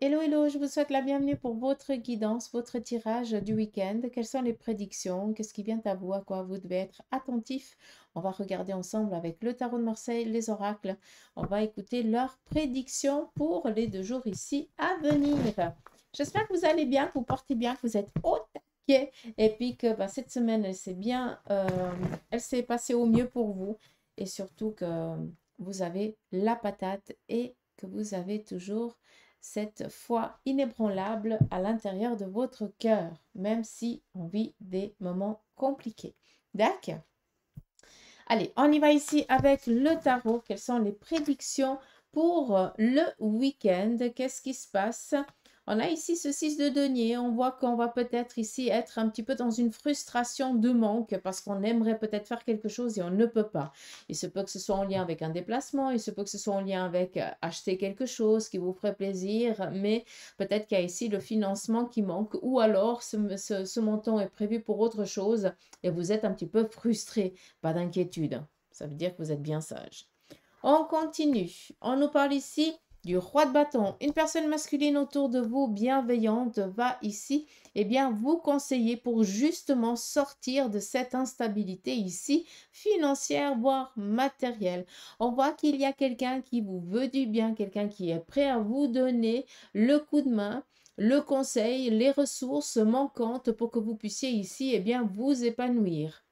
Hello, hello, je vous souhaite la bienvenue pour votre guidance, votre tirage du week-end. Quelles sont les prédictions? Qu'est-ce qui vient à vous? À quoi vous devez être attentif? On va regarder ensemble avec le tarot de Marseille, les oracles. On va écouter leurs prédictions pour les 2 jours ici à venir. J'espère que vous allez bien, que vous portez bien, que vous êtes au taquet et puis que cette semaine, elle s'est passée au mieux pour vous et surtout que vous avez la patate et que vous avez toujours cette foi inébranlable à l'intérieur de votre cœur, même si on vit des moments compliqués. D'accord? Allez, on y va ici avec le tarot. Quelles sont les prédictions pour le week-end? Qu'est-ce qui se passe? On a ici ce 6 de denier. On voit qu'on va peut-être ici être un petit peu dans une frustration de manque parce qu'on aimerait peut-être faire quelque chose et on ne peut pas. Il se peut que ce soit en lien avec un déplacement, il se peut que ce soit en lien avec acheter quelque chose qui vous ferait plaisir, mais peut-être qu'il y a ici le financement qui manque ou alors ce montant est prévu pour autre chose et vous êtes un petit peu frustré. Pas d'inquiétude, ça veut dire que vous êtes bien sage. On continue. On nous parle ici du roi de bâton. Une personne masculine autour de vous, bienveillante, va ici vous conseiller pour justement sortir de cette instabilité ici, financière, voire matérielle. On voit qu'il y a quelqu'un qui vous veut du bien, quelqu'un qui est prêt à vous donner le coup de main, le conseil, les ressources manquantes pour que vous puissiez ici vous épanouir.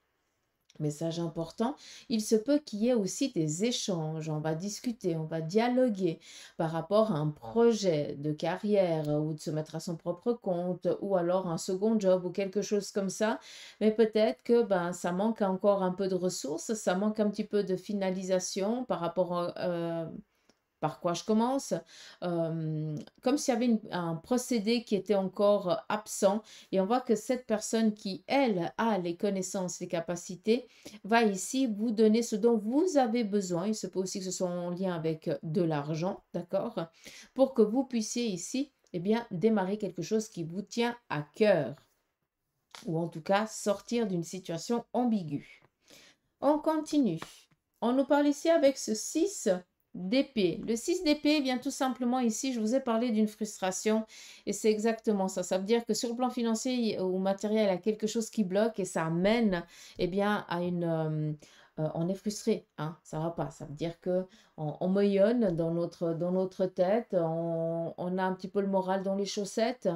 Message important, il se peut qu'il y ait aussi des échanges, on va discuter, on va dialoguer par rapport à un projet de carrière ou de se mettre à son propre compte ou alors un second job ou quelque chose comme ça. Mais peut-être que ça manque encore un peu de ressources, ça manque un petit peu de finalisation par rapport par quoi je commence, comme s'il y avait un procédé qui était encore absent et on voit que cette personne qui, elle, a les connaissances, les capacités, va ici vous donner ce dont vous avez besoin. Il se peut aussi que ce soit en lien avec de l'argent, d'accord, pour que vous puissiez ici, démarrer quelque chose qui vous tient à cœur ou en tout cas sortir d'une situation ambiguë. On continue. On nous parle ici avec ce 6 d'épée. Le 6 d'épée vient tout simplement ici, je vous ai parlé d'une frustration et c'est exactement ça. Ça veut dire que sur le plan financier ou matériel, il y a quelque chose qui bloque et ça amène à on est frustré, hein, ça va pas. Ça veut dire que on moyonne dans notre tête, on a un petit peu le moral dans les chaussettes.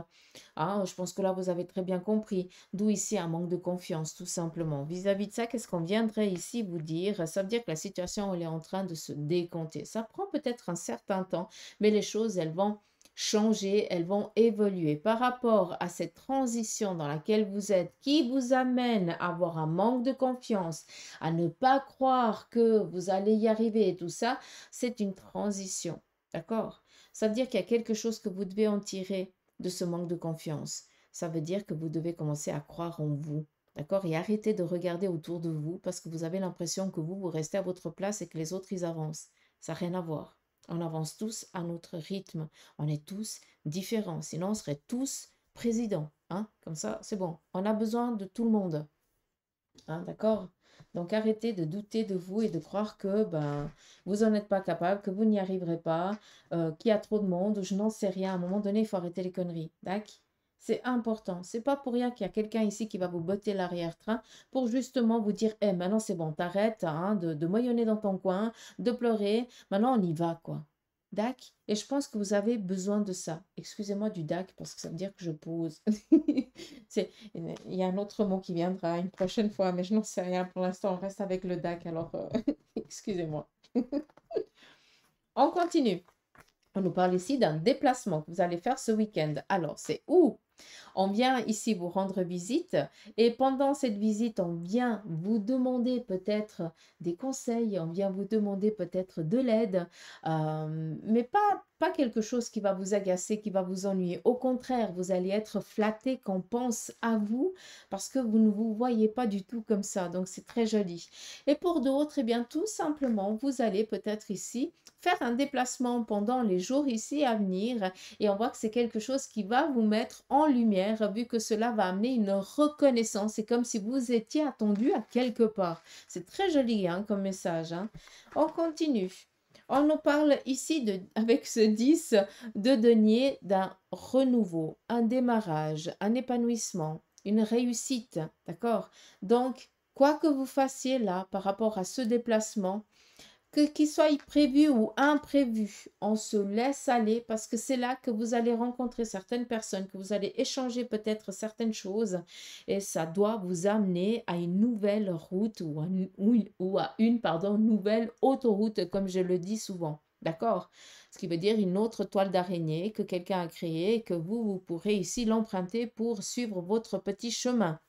Hein, je pense que là, vous avez très bien compris. D'où ici un manque de confiance, tout simplement. Vis-à-vis de ça, qu'est-ce qu'on viendrait ici vous dire? Ça veut dire que la situation, elle est en train de se décompter. Ça prend peut-être un certain temps, mais les choses, elles vont changer, elles vont évoluer par rapport à cette transition dans laquelle vous êtes, qui vous amène à avoir un manque de confiance, à ne pas croire que vous allez y arriver et tout ça, c'est une transition. D'accord? Ça veut dire qu'il y a quelque chose que vous devez en tirer de ce manque de confiance. Ça veut dire que vous devez commencer à croire en vous. D'accord? Et arrêter de regarder autour de vous parce que vous avez l'impression que vous restez à votre place et que les autres, ils avancent. Ça n'a rien à voir. On avance tous à notre rythme. On est tous différents. Sinon, on serait tous présidents. Hein? Comme ça, c'est bon. On a besoin de tout le monde. Hein, d'accord? Donc arrêtez de douter de vous et de croire que vous n'en êtes pas capable, que vous n'y arriverez pas, qu'il y a trop de monde, ou je n'en sais rien. À un moment donné, il faut arrêter les conneries. D'accord? C'est important. C'est pas pour rien qu'il y a quelqu'un ici qui va vous botter l'arrière-train pour justement vous dire, eh, maintenant c'est bon, t'arrêtes hein, de moyenner dans ton coin, de pleurer. Maintenant on y va, quoi. D'accord? Et je pense que vous avez besoin de ça. Excusez-moi du DAC parce que ça veut dire que je pose. Il y a un autre mot qui viendra une prochaine fois, mais je n'en sais rien. Pour l'instant, on reste avec le DAC, alors excusez-moi. On continue. On nous parle ici d'un déplacement que vous allez faire ce week-end. Alors, c'est où? On vient ici vous rendre visite et pendant cette visite, on vient vous demander peut-être des conseils, on vient vous demander peut-être de l'aide, mais pas quelque chose qui va vous agacer, qui va vous ennuyer. Au contraire, vous allez être flatté qu'on pense à vous parce que vous ne vous voyez pas du tout comme ça. Donc, c'est très joli. Et pour d'autres, tout simplement, vous allez peut-être ici faire un déplacement pendant les jours ici à venir et on voit que c'est quelque chose qui va vous mettre en lumière, vu que cela va amener une reconnaissance. C'est comme si vous étiez attendu à quelque part. C'est très joli hein, comme message. Hein. On continue. On nous parle ici, avec ce 10 de denier, d'un renouveau, un démarrage, un épanouissement, une réussite, d'accord? Donc, quoi que vous fassiez là par rapport à ce déplacement, qu'il soit prévu ou imprévu, on se laisse aller parce que c'est là que vous allez rencontrer certaines personnes, que vous allez échanger peut-être certaines choses et ça doit vous amener à une nouvelle route ou à une nouvelle autoroute, comme je le dis souvent. D'accord? Ce qui veut dire une autre toile d'araignée que quelqu'un a créée et que vous pourrez ici l'emprunter pour suivre votre petit chemin.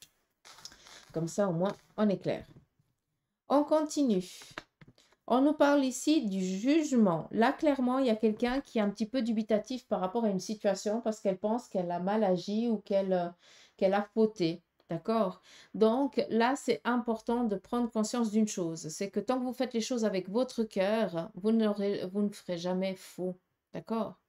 Comme ça, au moins, on est clair. On continue. On nous parle ici du jugement. Là, clairement, il y a quelqu'un qui est un petit peu dubitatif par rapport à une situation parce qu'elle pense qu'elle a mal agi ou qu'elle a fauté. D'accord? Donc là, c'est important de prendre conscience d'une chose. C'est que tant que vous faites les choses avec votre cœur, vous ne ferez jamais faux. D'accord?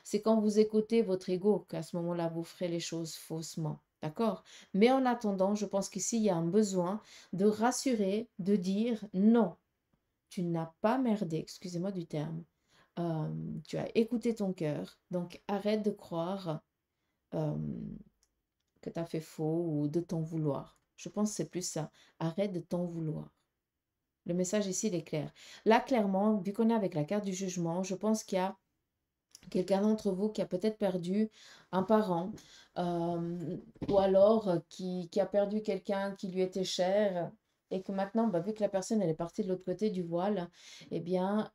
C'est quand vous écoutez votre ego qu'à ce moment-là, vous ferez les choses faussement. D'accord? Mais en attendant, je pense qu'ici, il y a un besoin de rassurer, de dire non. Tu n'as pas merdé, excusez-moi du terme. Tu as écouté ton cœur, donc arrête de croire euh, que tu as fait faux ou de t'en vouloir. Je pense que c'est plus ça. Arrête de t'en vouloir. Le message ici, il est clair. Là, clairement, vu qu'on est avec la carte du jugement, je pense qu'il y a quelqu'un d'entre vous qui a peut-être perdu un parent ou alors qui a perdu quelqu'un qui lui était cher et que maintenant, vu que la personne elle est partie de l'autre côté du voile, eh bien,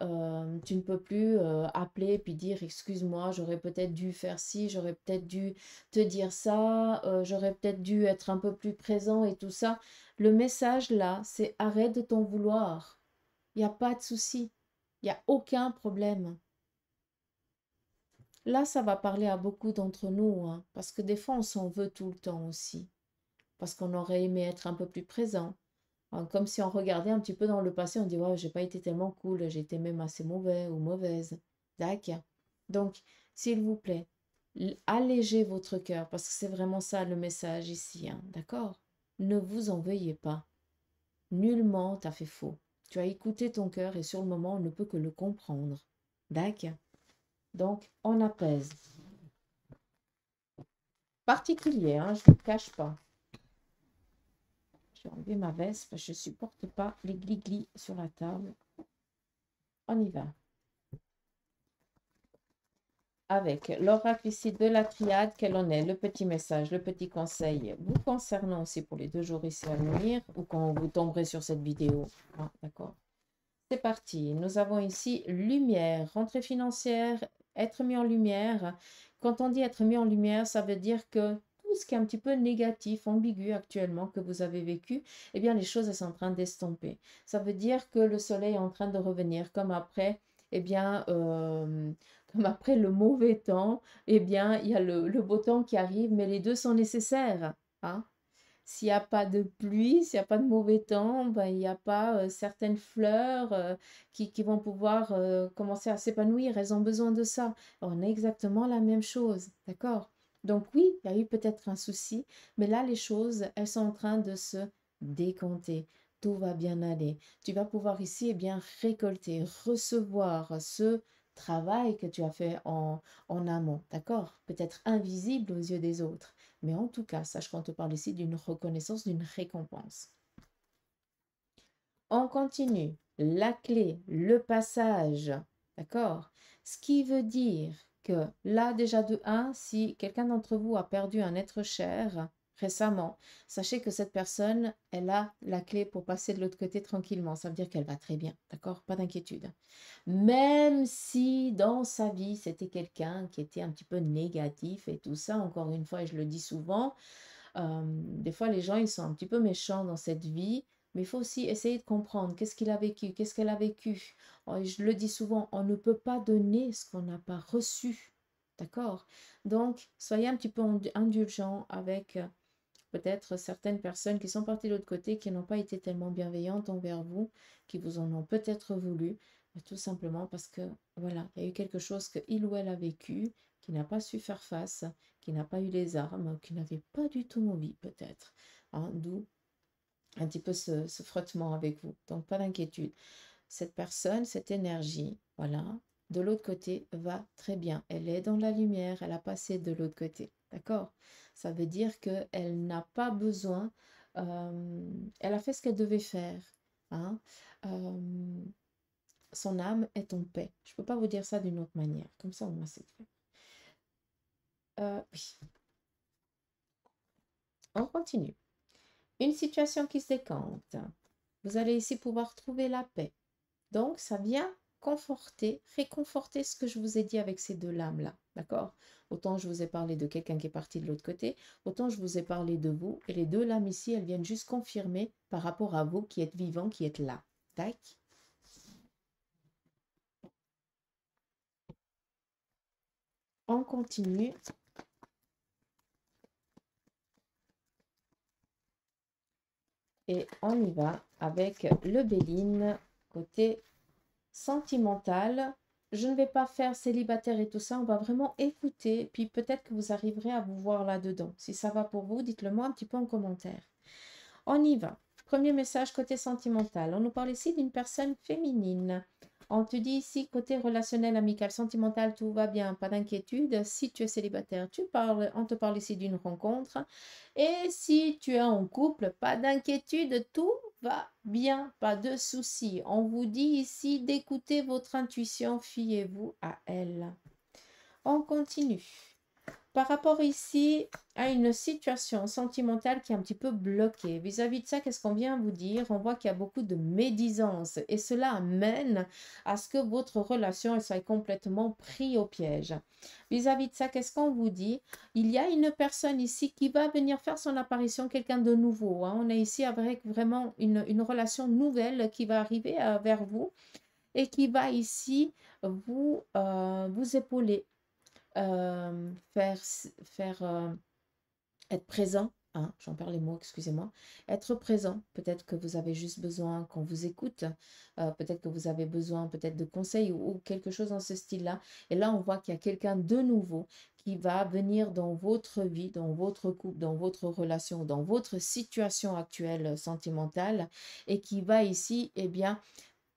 tu ne peux plus appeler puis dire excuse-moi, j'aurais peut-être dû faire ci, j'aurais peut-être dû te dire ça, j'aurais peut-être dû être un peu plus présent et tout ça. Le message là, c'est arrête de t'en vouloir. Il n'y a pas de souci. Il n'y a aucun problème. Là, ça va parler à beaucoup d'entre nous, hein, parce que des fois, on s'en veut tout le temps aussi, parce qu'on aurait aimé être un peu plus présent. Hein, comme si on regardait un petit peu dans le passé, on dit, ouais, j'ai pas été tellement cool, j'ai été même assez mauvais ou mauvaise. D'accord. Donc, s'il vous plaît, allégez votre cœur, parce que c'est vraiment ça le message ici, hein, d'accord? Ne vous en veuillez pas. Nullement t'as fait faux. Tu as écouté ton cœur et sur le moment, on ne peut que le comprendre. D'accord? Donc, on apaise. Particulier, hein, je ne vous cache pas. Je vais enlever ma veste parce que je ne supporte pas les glis-glis sur la table. On y va. Avec l'oracle ici de la triade, quel en est le petit message, le petit conseil vous concernant aussi pour les 2 jours ici à venir ou quand vous tomberez sur cette vidéo. Ah, d'accord. C'est parti. Nous avons ici lumière, rentrée financière, être mis en lumière. Quand on dit être mis en lumière, ça veut dire que tout ce qui est un petit peu négatif, ambigu actuellement que vous avez vécu, eh bien les choses elles sont en train d'estomper. Ça veut dire que le soleil est en train de revenir comme après, eh bien, comme après le mauvais temps, eh bien, il y a le beau temps qui arrive, mais les deux sont nécessaires. Hein. S'il n'y a pas de pluie, s'il n'y a pas de mauvais temps, il n'y a pas certaines fleurs qui vont pouvoir commencer à s'épanouir. Elles ont besoin de ça. On a exactement la même chose, d'accord? Donc oui, il y a eu peut-être un souci, mais là, les choses, elles sont en train de se décompter. Tout va bien aller. Tu vas pouvoir ici, eh bien, récolter, recevoir ce travail que tu as fait en amont, d'accord? Peut-être invisible aux yeux des autres. Mais en tout cas, sache qu'on te parle ici d'une reconnaissance, d'une récompense. On continue. La clé, le passage. D'accord? Ce qui veut dire que là, déjà de 1, si quelqu'un d'entre vous a perdu un être cher récemment, sachez que cette personne, elle a la clé pour passer de l'autre côté tranquillement. Ça veut dire qu'elle va très bien. D'accord? Pas d'inquiétude. Même si dans sa vie, c'était quelqu'un qui était un petit peu négatif et tout ça, encore une fois, et je le dis souvent, des fois, les gens, ils sont un petit peu méchants dans cette vie, mais il faut aussi essayer de comprendre qu'est-ce qu'il a vécu, qu'est-ce qu'elle a vécu. Je le dis souvent, on ne peut pas donner ce qu'on n'a pas reçu. D'accord? Donc, soyez un petit peu indulgents avec peut-être certaines personnes qui sont parties de l'autre côté, qui n'ont pas été tellement bienveillantes envers vous, qui vous en ont peut-être voulu, mais tout simplement parce que, voilà, il y a eu quelque chose que il ou elle a vécu, qui n'a pas su faire face, qui n'a pas eu les armes, qui n'avait pas du tout envie, peut-être. Hein, d'où un petit peu ce frottement avec vous. Donc, pas d'inquiétude. cette personne, cette énergie, voilà, de l'autre côté va très bien. Elle est dans la lumière, elle a passé de l'autre côté. D'accord? Ça veut dire qu'elle n'a pas besoin, elle a fait ce qu'elle devait faire. Hein? Son âme est en paix. Je ne peux pas vous dire ça d'une autre manière. Comme ça, au moins, c'est fait. Oui. On continue. Une situation qui se décante. Vous allez ici pouvoir trouver la paix. Donc, ça vient conforter, réconforter ce que je vous ai dit avec ces deux lames-là. D'accord? Autant je vous ai parlé de quelqu'un qui est parti de l'autre côté, autant je vous ai parlé de vous. Et les deux lames ici, elles viennent juste confirmer par rapport à vous qui êtes vivant, qui êtes là. Tac. On continue. Et on y va avec le Béline, côté sentimental. Je ne vais pas faire célibataire et tout ça, on va vraiment écouter, puis peut-être que vous arriverez à vous voir là-dedans. Si ça va pour vous, dites-le moi un petit peu en commentaire. On y va. Premier message côté sentimental. On nous parle ici d'une personne féminine. On te dit ici, côté relationnel, amical, sentimental, tout va bien, pas d'inquiétude. Si tu es célibataire, on te parle ici d'une rencontre. Et si tu es en couple, pas d'inquiétude, tout va bien, pas de souci. On vous dit ici d'écouter votre intuition, fiez-vous à elle. On continue. Par rapport ici à une situation sentimentale qui est un petit peu bloquée. Vis-à-vis de ça, qu'est-ce qu'on vient vous dire? On voit qu'il y a beaucoup de médisance et cela amène à ce que votre relation elle soit complètement prise au piège. Vis-à-vis de ça, qu'est-ce qu'on vous dit? Il y a une personne ici qui va venir faire son apparition, quelqu'un de nouveau. Hein. On est ici avec vraiment une relation nouvelle qui va arriver vers vous et qui va ici vous épauler faire être présent, hein, j'en perds les mots, excusez-moi, être présent, peut-être que vous avez juste besoin qu'on vous écoute, peut-être que vous avez besoin peut-être de conseils ou quelque chose dans ce style-là, et là on voit qu'il y a quelqu'un de nouveau qui va venir dans votre vie, dans votre couple, dans votre relation, dans votre situation actuelle sentimentale, et qui va ici, eh bien,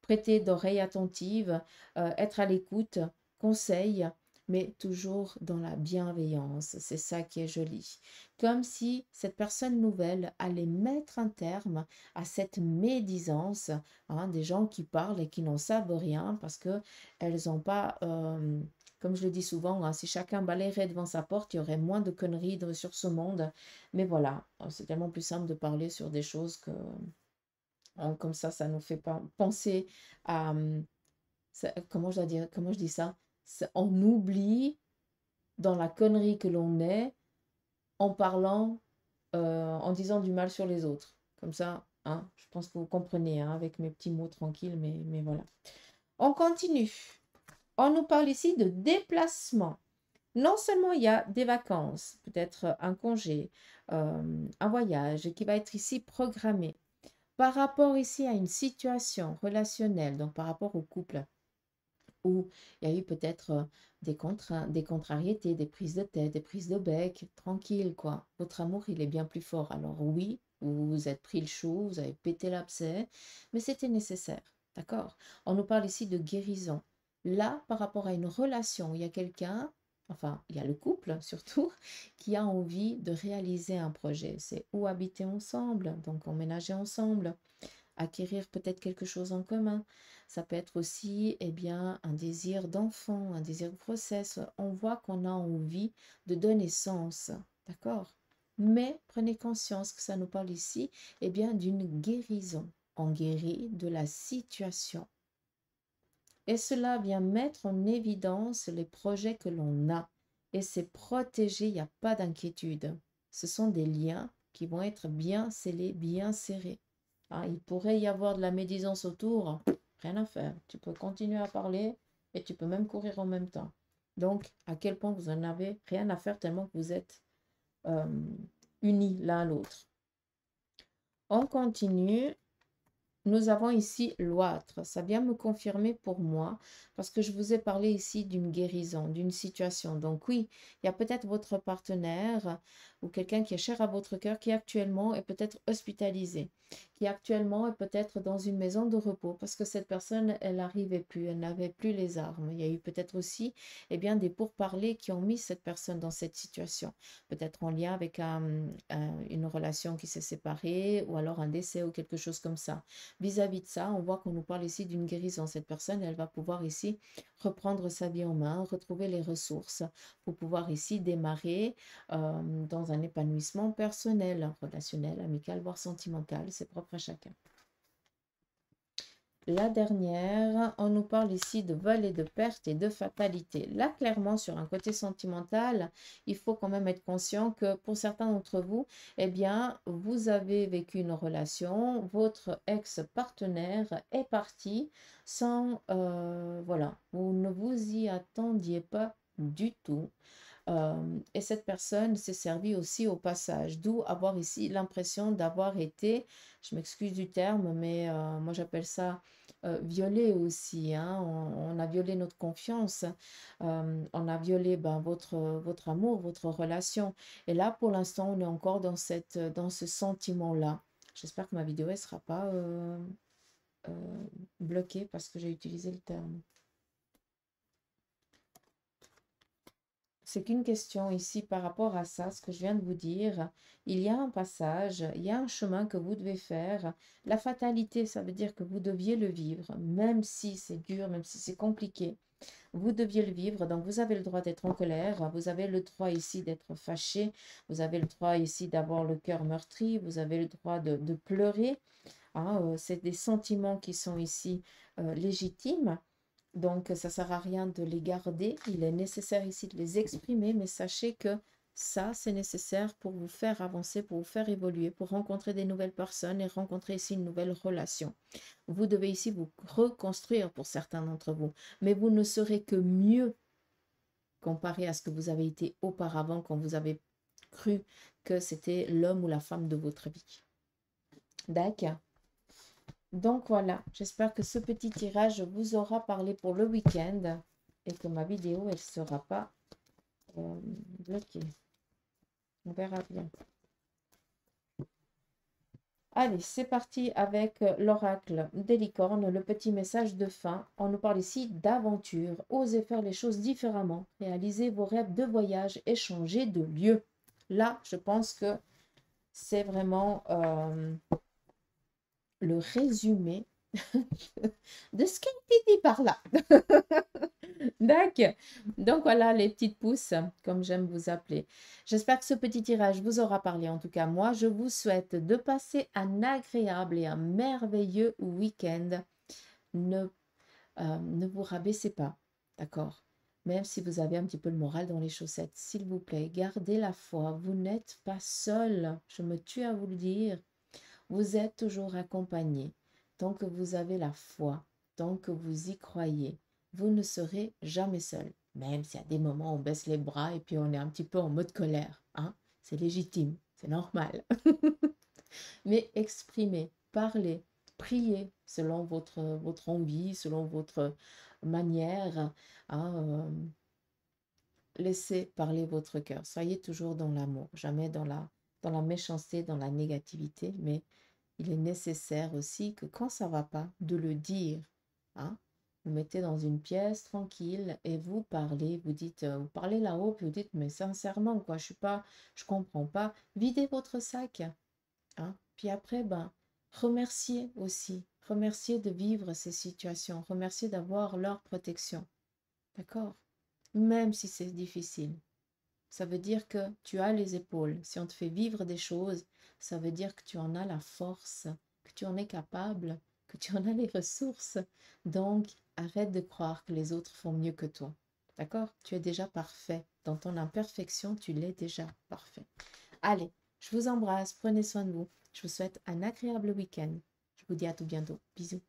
prêter d'oreilles attentives, être à l'écoute, conseil, mais toujours dans la bienveillance. C'est ça qui est joli. Comme si cette personne nouvelle allait mettre un terme à cette médisance, hein, des gens qui parlent et qui n'en savent rien parce que elles n'ont pas... comme je le dis souvent, hein, si chacun balayerait devant sa porte, il y aurait moins de conneries sur ce monde. Mais voilà, c'est tellement plus simple de parler sur des choses que, hein, comme ça nous fait pas penser à, comment je dois dire, comment je dis ça? On oublie dans la connerie que l'on est en parlant, en disant du mal sur les autres. Comme ça, hein, je pense que vous comprenez, hein, avec mes petits mots tranquilles, mais voilà. On continue. On nous parle ici de déplacement. Non seulement il y a des vacances, peut-être un congé, un voyage qui va être ici programmé, par rapport ici à une situation relationnelle, donc par rapport au couple, où il y a eu peut-être des contrariétés, des prises de tête, des prises de bec, tranquille quoi. Votre amour, il est bien plus fort. Alors oui, vous vous êtes pris le chou, vous avez pété l'abcès, mais c'était nécessaire, d'accord? On nous parle ici de guérison. Là, par rapport à une relation, il y a quelqu'un, enfin, il y a le couple surtout, qui a envie de réaliser un projet. C'est ou habiter ensemble, donc emménager ensemble, acquérir peut-être quelque chose en commun. Ça peut être aussi, eh bien, un désir d'enfant, un désir de grossesse. On voit qu'on a envie de donner sens, d'accord? Mais prenez conscience que ça nous parle ici, eh bien, d'une guérison. On guérit de la situation. Et cela vient mettre en évidence les projets que l'on a. Et c'est protégé, il n'y a pas d'inquiétude. Ce sont des liens qui vont être bien scellés, bien serrés. Hein, il pourrait y avoir de la médisance autour, rien à faire. Tu peux continuer à parler et tu peux même courir en même temps. Donc, à quel point vous en avez rien à faire tellement que vous êtes unis l'un à l'autre. On continue. Nous avons ici l'oître. Ça vient me confirmer pour moi parce que je vous ai parlé ici d'une guérison, d'une situation. Donc oui, il y a peut-être votre partenaire ou quelqu'un qui est cher à votre cœur qui actuellement est peut-être hospitalisé, qui actuellement est peut-être dans une maison de repos parce que cette personne, elle n'arrivait plus, elle n'avait plus les armes. Il y a eu peut-être aussi bien, des pourparlers qui ont mis cette personne dans cette situation. Peut-être en lien avec une relation qui s'est séparée ou alors un décès ou quelque chose comme ça. Vis-à-vis de ça, on voit qu'on nous parle ici d'une guérison. Cette personne, elle va pouvoir ici reprendre sa vie en main, retrouver les ressources pour pouvoir ici démarrer dans un épanouissement personnel, relationnel, amical, voire sentimental. C'est propre à chacun. La dernière, on nous parle ici de vol et de perte et de fatalité. Là, clairement, sur un côté sentimental, il faut quand même être conscient que pour certains d'entre vous, eh bien, vous avez vécu une relation, votre ex-partenaire est parti sans, voilà, vous ne vous y attendiez pas du tout. Et cette personne s'est servie aussi au passage, d'où avoir ici l'impression d'avoir été, je m'excuse du terme, mais moi j'appelle ça violé aussi. Hein. On a violé notre confiance, on a violé votre amour, votre relation. Et là, pour l'instant, on est encore dans ce sentiment-là. J'espère que ma vidéo ne sera pas euh, bloquée parce que j'ai utilisé le terme. C'est qu'une question ici par rapport à ça, ce que je viens de vous dire. Il y a un passage, il y a un chemin que vous devez faire. La fatalité, ça veut dire que vous deviez le vivre, même si c'est dur, même si c'est compliqué. Vous deviez le vivre, donc vous avez le droit d'être en colère, vous avez le droit ici d'être fâché, vous avez le droit ici d'avoir le cœur meurtri, vous avez le droit de pleurer. Hein, c'est des sentiments qui sont ici légitimes. Donc, ça ne sert à rien de les garder. Il est nécessaire ici de les exprimer, mais sachez que ça, c'est nécessaire pour vous faire avancer, pour vous faire évoluer, pour rencontrer des nouvelles personnes et rencontrer ici une nouvelle relation. Vous devez ici vous reconstruire pour certains d'entre vous, mais vous ne serez que mieux comparé à ce que vous avez été auparavant quand vous avez cru que c'était l'homme ou la femme de votre vie. D'accord. Donc voilà, j'espère que ce petit tirage vous aura parlé pour le week-end et que ma vidéo, elle ne sera pas bloquée. On verra bien. Allez, c'est parti avec l'oracle des licornes, le petit message de fin. On nous parle ici d'aventure. Osez faire les choses différemment. Réalisez vos rêves de voyage et changez de lieu. Là, je pense que c'est vraiment le résumé de ce qui a été dit par là. D'accord. Donc voilà les petites pousses, comme j'aime vous appeler. J'espère que ce petit tirage vous aura parlé. En tout cas, moi, je vous souhaite de passer un agréable et un merveilleux week-end. Ne vous rabaissez pas, d'accord? Même si vous avez un petit peu le moral dans les chaussettes, s'il vous plaît, gardez la foi. Vous n'êtes pas seul. Je me tue à vous le dire. Vous êtes toujours accompagné. Tant que vous avez la foi, tant que vous y croyez, vous ne serez jamais seul. Même s'il y a des moments où on baisse les bras et puis on est un petit peu en mode colère. Hein? C'est légitime, c'est normal. Mais exprimez, parlez, priez selon votre envie, selon votre manière. Hein, laissez parler votre cœur. Soyez toujours dans l'amour, jamais dans la méchanceté, dans la négativité, mais il est nécessaire aussi que quand ça ne va pas, de le dire. Hein? Vous mettez dans une pièce tranquille et vous parlez, vous dites, vous parlez là-haut, puis vous dites, mais sincèrement, quoi, je comprends pas. Videz votre sac. Hein? Puis après, remerciez aussi. Remerciez de vivre ces situations. Remerciez d'avoir leur protection. D'accord? Même si c'est difficile. Ça veut dire que tu as les épaules. Si on te fait vivre des choses, ça veut dire que tu en as la force, que tu en es capable, que tu en as les ressources. Donc, arrête de croire que les autres font mieux que toi. D'accord? Tu es déjà parfait. Dans ton imperfection, tu l'es déjà parfait. Allez, je vous embrasse. Prenez soin de vous. Je vous souhaite un agréable week-end. Je vous dis à tout bientôt. Bisous.